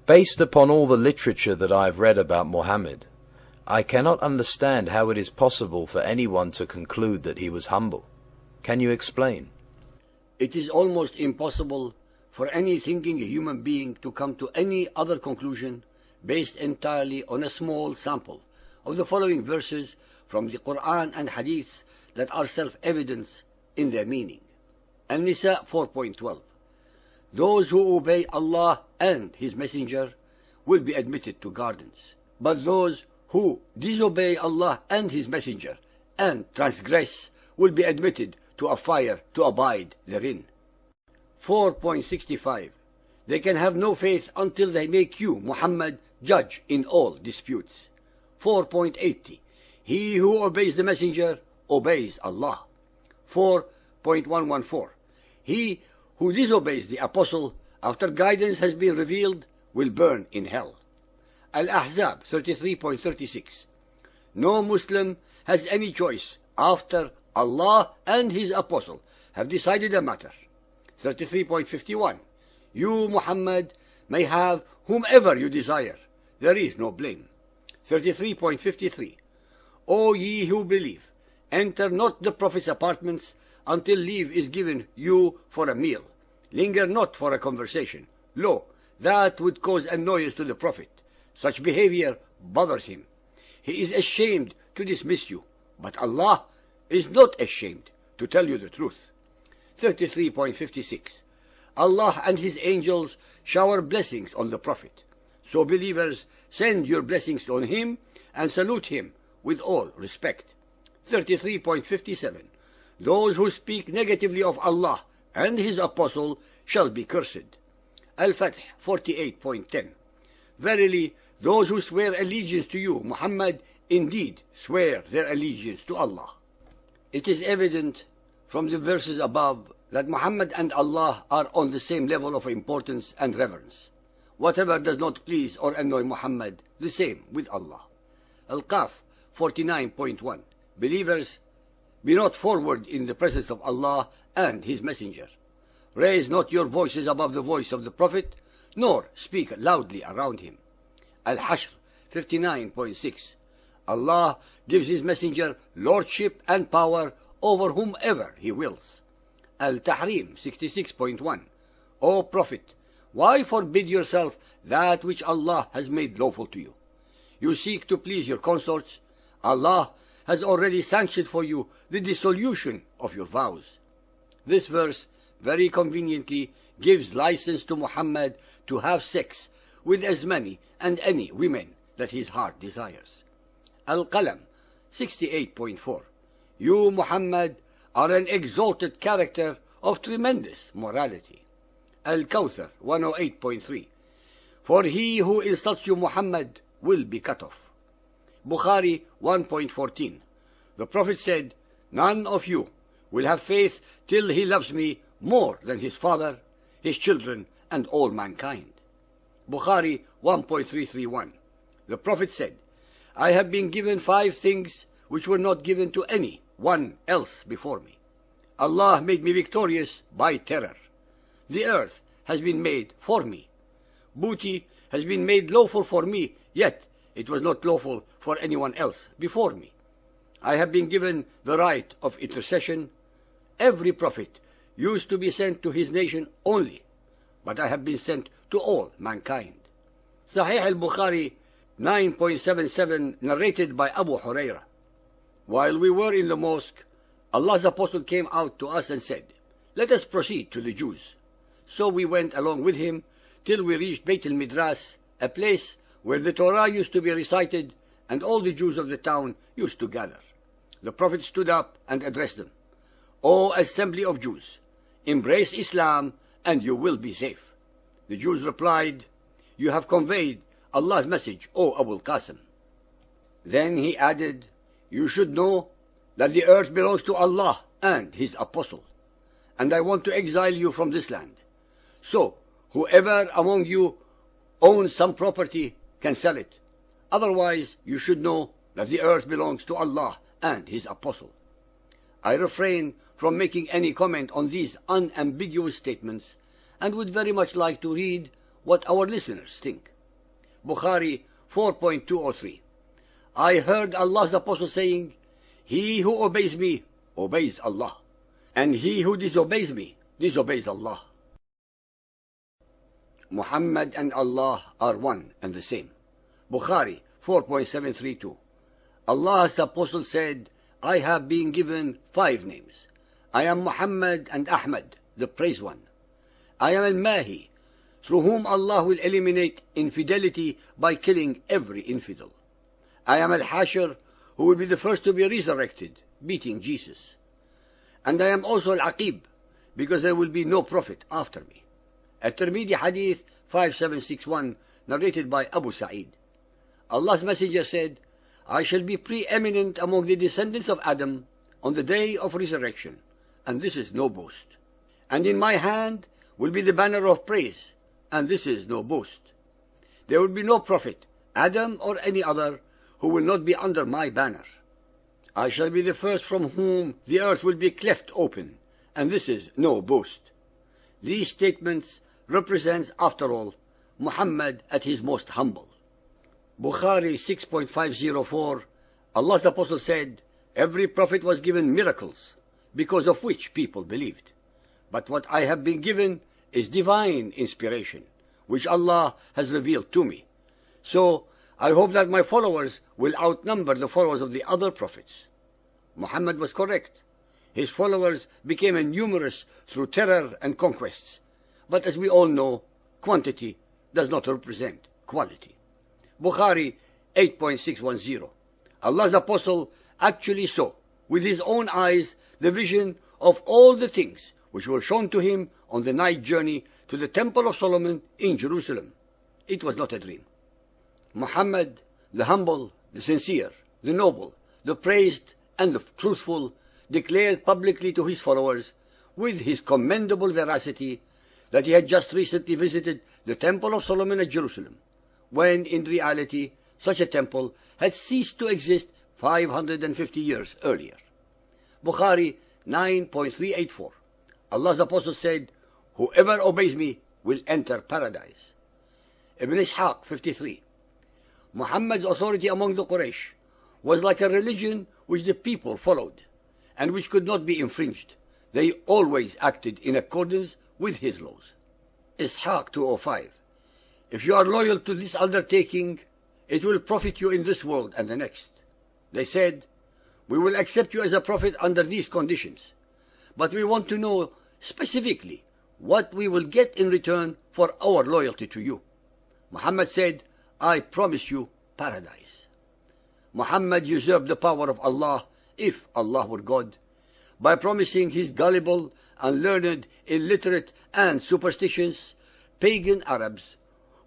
Based upon all the literature that I have read about Muhammad, I cannot understand how it is possible for anyone to conclude that he was humble. Can you explain? It is almost impossible for any thinking human being to come to any other conclusion based entirely on a small sample of the following verses from the Quran and Hadith that are self-evident in their meaning. An-Nisa 4.12. Those who obey Allah and His Messenger will be admitted to gardens, but those who disobey Allah and His Messenger and transgress will be admitted to a fire to abide therein. 4.65. They can have no faith until they make you, Muhammad, judge in all disputes. 4.80. He who obeys the Messenger obeys Allah. 4.114. He who disobeys the Apostle after guidance has been revealed will burn in hell. Al-Ahzab 33.36. No Muslim has any choice after Allah and His Apostle have decided a matter. 33.51. You, Muhammad, may have whomever you desire. There is no blame. 33.53. O ye who believe, enter not the Prophet's apartments until leave is given you for a meal. Linger not for a conversation. Lo, that would cause annoyance to the Prophet. Such behavior bothers him. He is ashamed to dismiss you, but Allah is not ashamed to tell you the truth. 33.56. Allah and His angels shower blessings on the Prophet. So believers, send your blessings on him and salute him with all respect. 33.57. Those who speak negatively of Allah and His Apostle shall be cursed. Al-Fath 48.10. Verily, those who swear allegiance to you, Muhammad, indeed swear their allegiance to Allah. It is evident from the verses above that Muhammad and Allah are on the same level of importance and reverence. Whatever does not please or annoy Muhammad, the same with Allah. Al-Qaf 49.1. Believers, be not forward in the presence of Allah and His Messenger. Raise not your voices above the voice of the Prophet, nor speak loudly around him. Al-Hashr 59.6. Allah gives His Messenger lordship and power over whomever He wills. Al-Tahrim 66.1. O Prophet, why forbid yourself that which Allah has made lawful to you? You seek to please your consorts. Allah has already sanctioned for you the dissolution of your vows. This verse very conveniently gives license to Muhammad to have sex with as many and any women that his heart desires. Al-Qalam 68.4. You, Muhammad, are an exalted character of tremendous morality. Al-Kawthar 108.3. For he who insults you, Muhammad, will be cut off. Bukhari 1.14. The Prophet said, none of you will have faith till he loves me more than his father, his children, and all mankind. Bukhari 1.331. The Prophet said, I have been given 5 things which were not given to any one else before me. Allah made me victorious by terror. The earth has been made for me. Booty has been made lawful for me, yet it was not lawful for anyone else before me. I have been given the right of intercession. Every prophet used to be sent to his nation only, but I have been sent to all mankind. Sahih al-Bukhari 9.77, narrated by Abu Huraira. While we were in the mosque, Allah's apostle came out to us and said, let us proceed to the Jews. So we went along with him till we reached Beit al-Midras, a place where the Torah used to be recited and all the Jews of the town used to gather. The Prophet stood up and addressed them. O assembly of Jews, embrace Islam and you will be safe. The Jews replied, you have conveyed Allah's message, O Abu al-Qasim. Then he added, you should know that the earth belongs to Allah and His Apostle, and I want to exile you from this land. So, whoever among you owns some property can sell it. Otherwise, you should know that the earth belongs to Allah and His Apostle. I refrain from making any comment on these unambiguous statements and would very much like to read what our listeners think. Bukhari 4.203. I heard Allah's Apostle saying, "He who obeys me, obeys Allah, and he who disobeys me, disobeys Allah." Muhammad and Allah are one and the same. Bukhari 4.732. Allah's Apostle said, I have been given 5 names. I am Muhammad and Ahmad, the praised one. I am Al-Mahi, through whom Allah will eliminate infidelity by killing every infidel. I am Al-Hashir, who will be the first to be resurrected, beating Jesus. And I am also Al-Aqib, because there will be no prophet after me. At-Tirmidhi Hadith 5761, narrated by Abu Sa'id. Allah's Messenger said, I shall be preeminent among the descendants of Adam on the day of resurrection, and this is no boast. And in my hand will be the banner of praise, and this is no boast. There will be no prophet, Adam or any other, who will not be under my banner. I shall be the first from whom the earth will be cleft open, and this is no boast. These statements represent, after all, Muhammad at his most humble. Bukhari 6.504, Allah's Apostle said, every prophet was given miracles, because of which people believed. But what I have been given is divine inspiration, which Allah has revealed to me. So I hope that my followers will outnumber the followers of the other prophets. Muhammad was correct. His followers became numerous through terror and conquests. But as we all know, quantity does not represent quality. Bukhari 8.610. Allah's Apostle actually saw with his own eyes the vision of all the things which were shown to him on the night journey to the Temple of Solomon in Jerusalem. It was not a dream. Muhammad, the humble, the sincere, the noble, the praised, and the truthful, declared publicly to his followers, with his commendable veracity, that he had just recently visited the Temple of Solomon at Jerusalem, when in reality such a temple had ceased to exist 550 years earlier. Bukhari 9.384. Allah's Apostle said, whoever obeys me will enter paradise. Ibn Ishaq 53. Muhammad's authority among the Quraysh was like a religion which the people followed, and which could not be infringed. They always acted in accordance with his laws. Ishaq 205. If you are loyal to this undertaking, it will profit you in this world and the next. They said, we will accept you as a prophet under these conditions, but we want to know specifically what we will get in return for our loyalty to you. Muhammad said, I promise you paradise. Muhammad usurped the power of Allah, if Allah were God, by promising his gullible, unlearned, illiterate, and superstitious pagan Arabs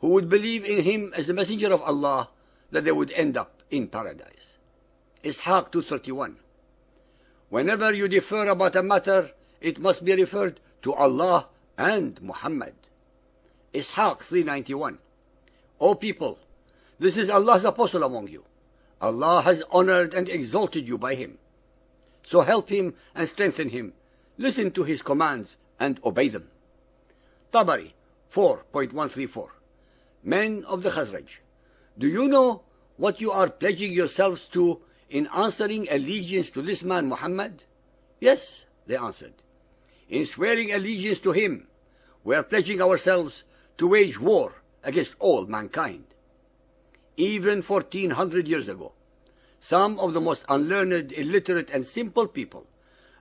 who would believe in him as the messenger of Allah, that they would end up in paradise. Ishaq 231. Whenever you differ about a matter, it must be referred to Allah and Muhammad. Ishaq 391. O people, this is Allah's apostle among you. Allah has honored and exalted you by him. So help him and strengthen him. Listen to his commands and obey them. Tabari 4.134. Men of the Khazraj, do you know what you are pledging yourselves to in answering allegiance to this man Muhammad? Yes, they answered. In swearing allegiance to him, we are pledging ourselves to wage war against all mankind. Even 1400 years ago, some of the most unlearned, illiterate, and simple people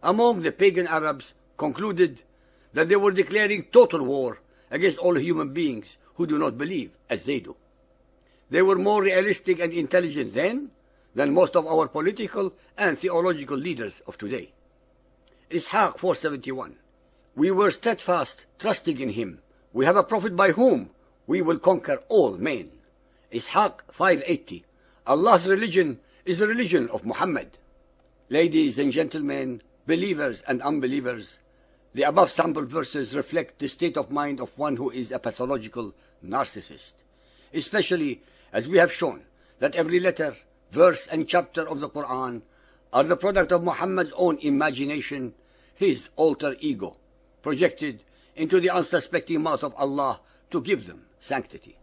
among the pagan Arabs concluded that they were declaring total war against all human beings who do not believe as they do. They were more realistic and intelligent then than most of our political and theological leaders of today. Ishaq 471. We were steadfast, trusting in him. We have a prophet by whom we will conquer all men. Ishaq 580. Allah's religion is the religion of Muhammad. Ladies and gentlemen, believers and unbelievers, the above sample verses reflect the state of mind of one who is a pathological narcissist, especially as we have shown that every letter, verse, and chapter of the Quran are the product of Muhammad's own imagination, his alter ego, projected into the unsuspecting mouth of Allah to give them sanctity.